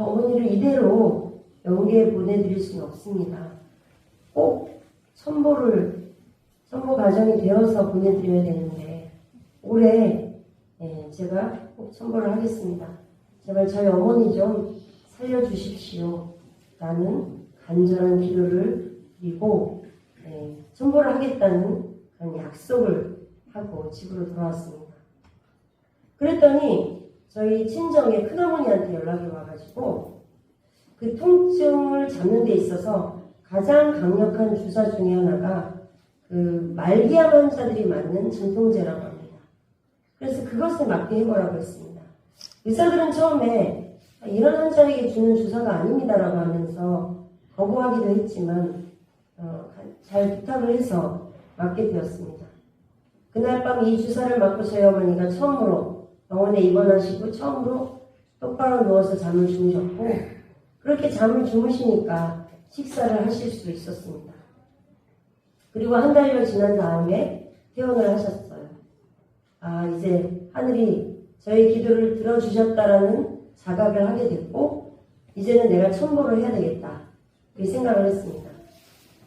어머니를 이대로 영계에 보내드릴 수는 없습니다. 꼭 첨보 과정이 되어서 보내드려야 되는데 올해 제가 꼭 첨보를 하겠습니다. 제발 저희 어머니 좀 살려주십시오 라는 간절한 기도를 드리고 첨보를 하겠다는 그런 약속을 하고 집으로 돌아왔습니다. 그랬더니 저희 친정의 큰어머니한테 연락이 와가지고 그 통증을 잡는 데 있어서 가장 강력한 주사 중에 하나가 그 말기암 환자들이 맞는 진통제라고 합니다. 그래서 그것을 맞게 해보라고 했습니다. 의사들은 처음에 이런 환자에게 주는 주사가 아닙니다라고 하면서 거부하기도 했지만 잘 부탁을 해서 맞게 되었습니다. 그날 밤 이 주사를 맞고 저희 어머니가 처음으로 병원에 입원하시고 처음으로 똑바로 누워서 잠을 주무셨고 그렇게 잠을 주무시니까 식사를 하실 수 있었습니다. 그리고 한 달여 지난 다음에 퇴원을 하셨어요. 이제 하늘이 저희 기도를 들어주셨다라는 자각을 하게 됐고 이제는 내가 첨보를 해야 되겠다 이 생각을 했습니다.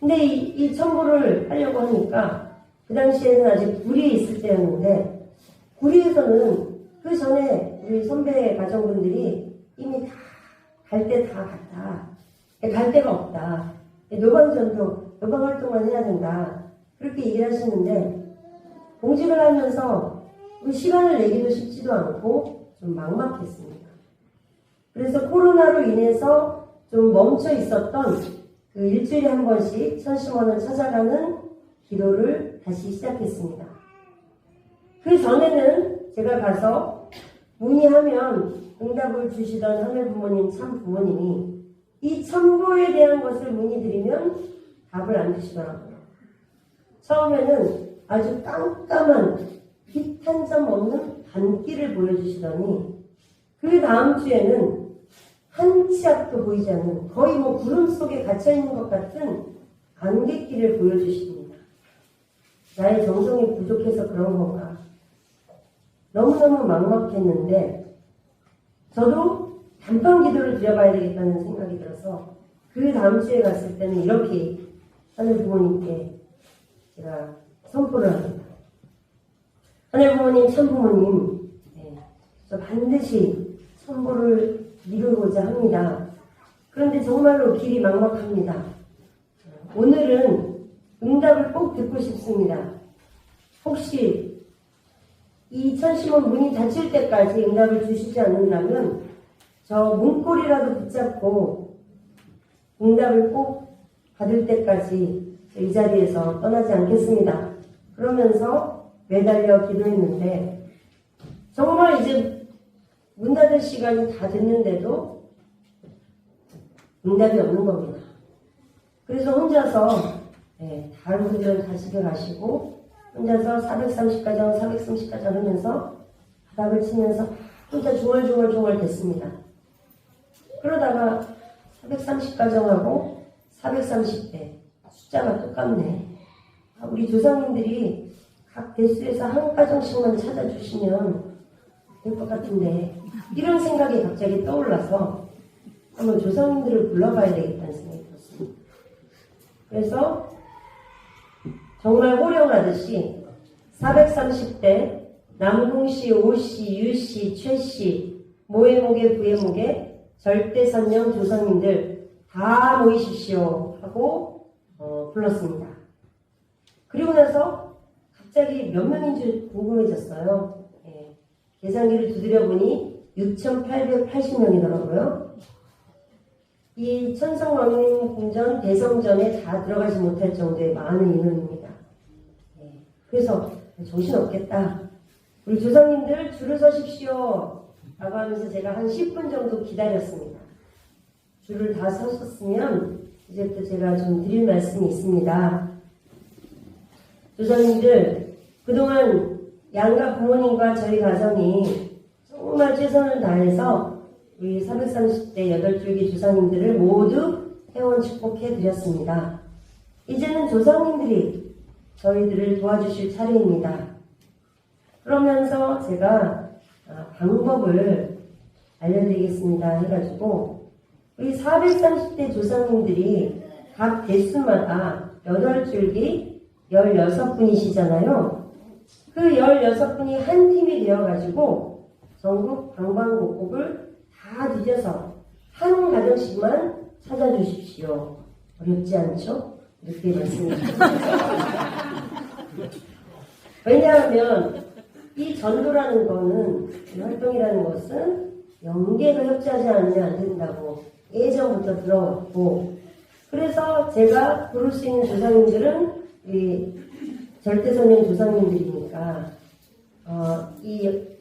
근데 이 첨보를 하려고 하니까 그 당시에는 아직 구리에 있을 때였는데 구리에서는 그 전에 우리 선배 가정분들이 이미 다 갈 때 다 갔다. 갈 데가 없다. 노방활동만 해야 된다. 그렇게 얘기를 하시는데 공직을 하면서 시간을 내기도 쉽지도 않고 좀 막막했습니다. 그래서 코로나로 인해서 좀 멈춰 있었던 그 일주일에 한 번씩 천심원을 찾아가는 기도를 다시 시작했습니다. 그 전에는 제가 가서 문의하면 응답을 주시던 하늘 부모님, 참 부모님이 이 첨보에 대한 것을 문의드리면 답을 안 주시더라고요. 처음에는 아주 깜깜한 빛 한 점 없는 반길을 보여주시더니 그 다음 주에는 한 치 앞도 보이지 않는 거의 구름 속에 갇혀있는 것 같은 안갯길을 보여주십니다. 나의 정성이 부족해서 그런 건가? 너무너무 막막했는데 저도 단판 기도를 드려봐야 되겠다는 생각이 들어서 그 다음 주에 갔을 때는 이렇게 하늘 부모님께 제가 선포를 합니다. 하늘 부모님, 참 부모님, 저 반드시 첨보를 이루고자 합니다. 그런데 정말로 길이 막막합니다. 오늘은 응답을 꼭 듣고 싶습니다. 혹시 이 천심원 문이 닫힐 때까지 응답을 주시지 않는다면 저 문고리라도 붙잡고 응답을 꼭 받을 때까지 이 자리에서 떠나지 않겠습니다. 그러면서 매달려 기도했는데 정말 이제 문 닫을 시간이 다 됐는데도 응답이 없는 겁니다. 그래서 혼자서 다른 분들은 다 집에 가시고 혼자서 430가정, 430가정 하면서 바닥을 치면서 혼자 중얼중얼 됐습니다. 그러다가 430가정하고 430대 숫자가 똑같네. 우리 조상님들이 각 대수에서 한 가정씩만 찾아주시면 될 것 같은데 이런 생각이 갑자기 떠올라서 한번 조상님들을 불러봐야 되겠다는 생각이 들었습니다. 그래서 정말 호령하듯이 430대 남궁씨, 오씨, 유씨, 최씨, 모해목에 부해목에 절대선령 조상님들 다 모이십시오 하고 불렀습니다. 그리고 나서 갑자기 몇 명인 줄 궁금해졌어요. 계산기를 두드려보니 6,880명이더라고요. 이 천성왕릉 궁전 대성전에 다 들어가지 못할 정도의 많은 인원입니다. 그래서 정신없겠다. 우리 조상님들 줄을 서십시오 라고 하면서 제가 한 10분 정도 기다렸습니다. 줄을 다 서셨으면 이제부터 제가 좀 드릴 말씀이 있습니다. 조상님들, 그동안 양가 부모님과 저희 가정이 정말 최선을 다해서 우리 430대 8줄기 조상님들을 모두 회원 축복해 드렸습니다. 이제는 조상님들이 저희들을 도와주실 차례입니다. 그러면서 제가 방법을 알려드리겠습니다 해가지고 우리 430대 조상님들이 각 대수마다 8줄기 16분이시잖아요. 그 16분이 한 팀이 되어가지고 전국 방방곡곡을 다 뒤져서 한 가정씩만 찾아주십시오. 어렵지 않죠? 이렇게 말씀드렸습니다. 왜냐하면 이 전도라는 거는, 이 활동이라는 것은 영계가 협조하지 않으면 안 된다고 예전부터 들어왔고, 그래서 제가 부를 수 있는 조상님들은 이 절대선행 조상님들이니까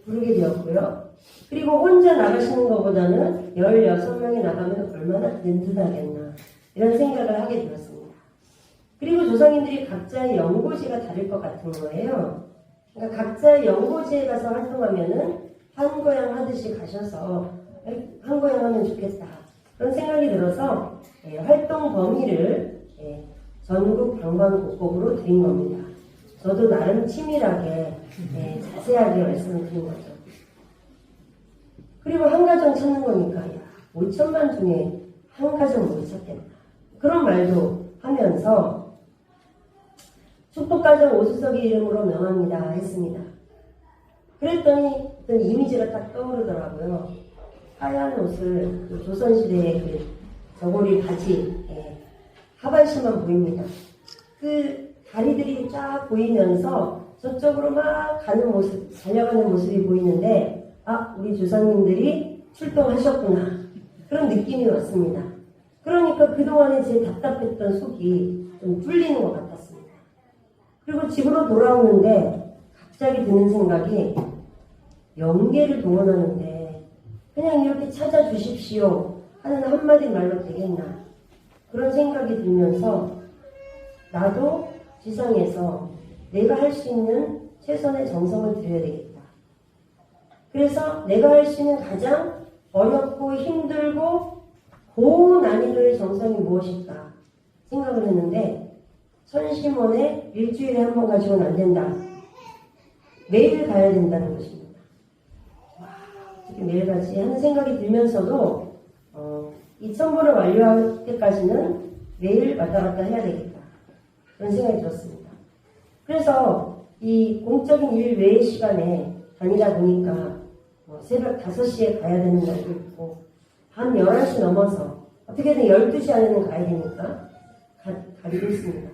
부르게 되었고요. 그리고 혼자 나가시는 것보다는 16명이 나가면 얼마나 든든하겠나 이런 생각을 하게 되었습니다. 그리고 조상님들이 각자의 연고지가 다를 것 같은 거예요. 그러니까 각자의 연고지에 가서 활동하면은 한 고향 하듯이 가셔서 한 고향 하면 좋겠다 그런 생각이 들어서 활동 범위를 전국 방방곡곡으로 드린 겁니다. 저도 나름 치밀하게 자세하게 말씀을 드린 거죠. 그리고 한 가정 찾는 거니까 5천만 중에 한 가정 못 찾겠다 그런 말도 하면서 축복가정 오수석의 이름으로 명합니다 했습니다. 그랬더니 어떤 이미지가 딱 떠오르더라고요. 하얀 옷을 그 조선시대의 그 저고리 바지 하반신만 보입니다. 그 다리들이 쫙 보이면서 저쪽으로 막 가는 모습, 달려가는 모습이 보이는데 우리 조상님들이 출동하셨구나 그런 느낌이 왔습니다. 그러니까 그동안에 제 답답했던 속이 좀 뚫리는 것 같았습니다. 그리고 집으로 돌아오는데 갑자기 드는 생각이 영계를 동원하는데 그냥 이렇게 찾아주십시오 하는 한마디 말로 되겠나 그런 생각이 들면서 나도 지상에서 내가 할 수 있는 최선의 정성을 들여야 되겠다. 그래서 내가 할 수 있는 가장 어렵고 힘들고 고난이도의 정성이 무엇일까 생각을 했는데 천심원에 일주일에 한 번 가지고는 안 된다. 매일 가야 된다는 것입니다. 어떻게 매일 가지 하는 생각이 들면서도 2,000번을 완료할 때까지는 매일 왔다 갔다 해야 되겠다. 그런 생각이 들었습니다. 그래서 이 공적인 일 외의 시간에 다니다 보니까 새벽 5시에 가야 되는 날도 있고 밤 11시 넘어서 어떻게든 12시 안에는 가야 되니까 가기도 했습니다.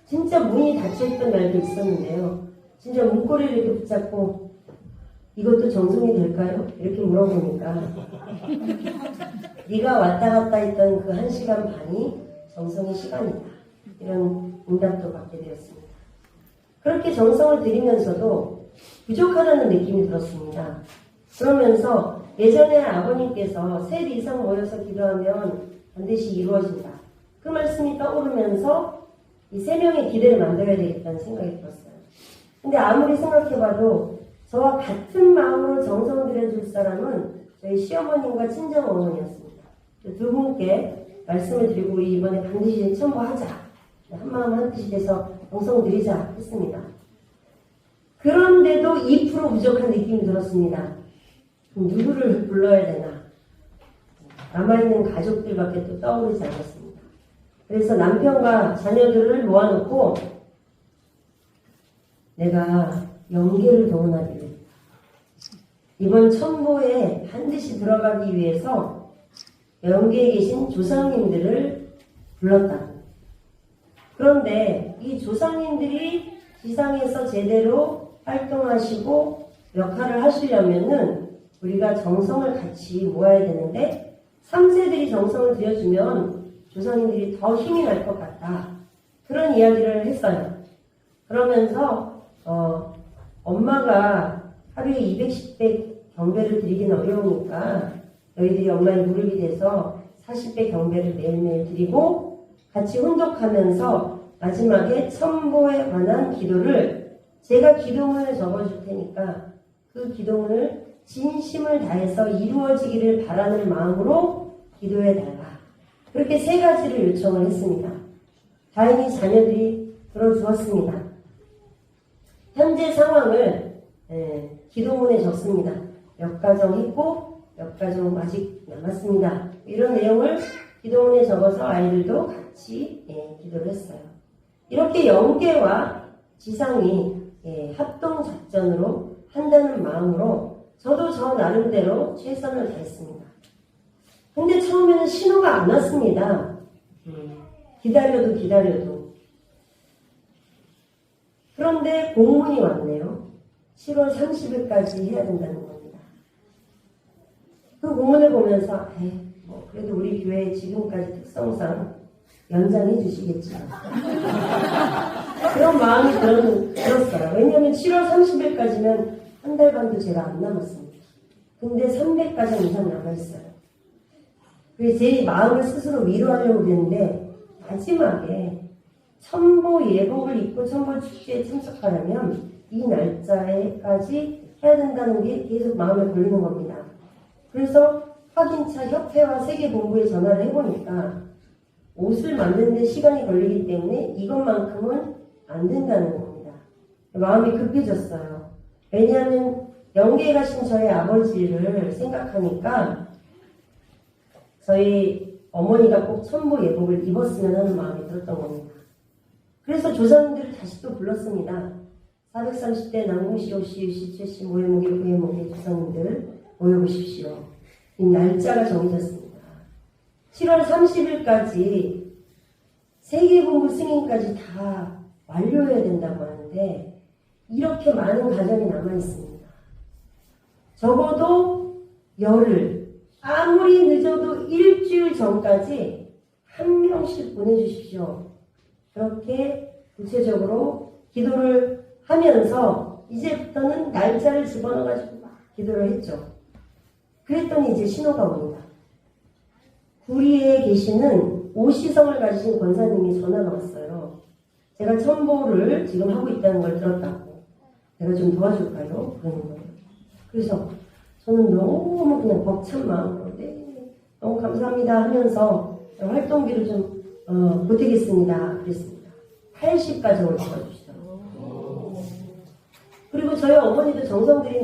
진짜 문이 닫혀있던 날도 있었는데요. 진짜 문고리를 이렇게 붙잡고 이것도 정성이 될까요? 이렇게 물어보니까 네가 왔다 갔다 했던 그 1시간 반이 정성의 시간이다. 이런 응답도 받게 되었습니다. 그렇게 정성을 들이면서도 부족하다는 느낌이 들었습니다. 그러면서 예전에 아버님께서 셋 이상 모여서 기도하면 반드시 이루어진다. 그 말씀이 떠오르면서 이 3명의 기대를 만들어야 되겠다는 생각이 들었어요. 근데 아무리 생각해봐도 저와 같은 마음으로 정성 들여줄 사람은 저희 시어머님과 친정어머니였습니다. 두 분께 말씀을 드리고 우리 이번에 반드시 첨부하자. 한마음 한뜻이 돼서 정성 들이자 했습니다. 그런데도 2% 부족한 느낌이 들었습니다. 누구를 불러야 되나? 남아있는 가족들밖에 또 떠오르지 않았습니다. 그래서 남편과 자녀들을 모아놓고 내가 영계를 동원하기로 했다. 이번 첨보에 반드시 들어가기 위해서 영계에 계신 조상님들을 불렀다. 그런데 이 조상님들이 지상에서 제대로 활동하시고 역할을 하시려면은 우리가 정성을 같이 모아야 되는데 3세들이 정성을 들여주면 조상님들이 더 힘이 날 것 같다. 그런 이야기를 했어요. 그러면서 엄마가 하루에 210배 경배를 드리기는 어려우니까 너희들이 엄마의 무릎이 돼서 40배 경배를 매일매일 드리고 같이 혼독하면서 마지막에 첨보에 관한 기도를 제가 기도문을 적어줄 테니까 그 기도문을 진심을 다해서 이루어지기를 바라는 마음으로 기도해달라. 그렇게 3가지를 요청을 했습니다. 다행히 자녀들이 들어주었습니다. 현재 상황을 기도문에 적습니다. 몇 가정 했고 몇 가족 아직 남았습니다. 이런 내용을 기도문에 적어서 아이들도 같이 기도를 했어요. 이렇게 영계와 지상이 합동작전으로 한다는 마음으로 저도 저 나름대로 최선을 다했습니다. 근데 처음에는 신호가 안 왔습니다. 기다려도. 그런데 공문이 왔네요. 7월 30일까지 해야 된다는 겁니다. 그 공문을 보면서 그래도 우리 교회 지금까지 특성상 연장해 주시겠지. 그런 마음이 들었어요. 왜냐하면 7월 30일까지면 한 달 반도 제가 안 남았습니다. 근데 300가정 이상 남아있어요. 그래서 제 마음을 스스로 위로하려고 그랬는데 마지막에 천보 예복을 입고 천보 축제에 참석하려면 이 날짜에까지 해야 된다는 게 계속 마음에 걸리는 겁니다. 그래서 확인차 협회와 세계본부에 전화를 해보니까 옷을 만드는데 시간이 걸리기 때문에 이것만큼은 안 된다는 겁니다. 마음이 급해졌어요. 왜냐하면 영계에 가신 저희 아버지를 생각하니까 저희 어머니가 꼭 천보 예복을 입었으면 하는 마음이 들었던 겁니다. 그래서 조상님들을 다시 또 불렀습니다. 430대 남궁시, 오시, 유시, 최씨, 모해목의 부해목의 조상님들 모여보십시오. 이 날짜가 정해졌습니다. 7월 30일까지 세계본부 승인까지 다 완료해야 된다고 하는데 이렇게 많은 가정이 남아있습니다. 적어도 열흘, 아무리 늦어도 일주일 전까지 한 명씩 보내주십시오. 그렇게 구체적으로 기도를 하면서 이제부터는 날짜를 집어넣어가지고 막 기도를 했죠. 그랬더니 이제 신호가 옵니다. 구리에 계시는 오시성을 가지신 권사님이 전화가 왔어요. 제가 천보를 지금 하고 있다는 걸 들었다고. 내가 좀 도와줄까요? 그러는 거예요. 그래서 저는 너무 그냥 벅찬 마음으로 너무 감사합니다 하면서 활동비를 좀 보태겠습니다. 그랬습니다. 80가정을 도와주시더라고요. 그리고 저희 어머니도 정성 들인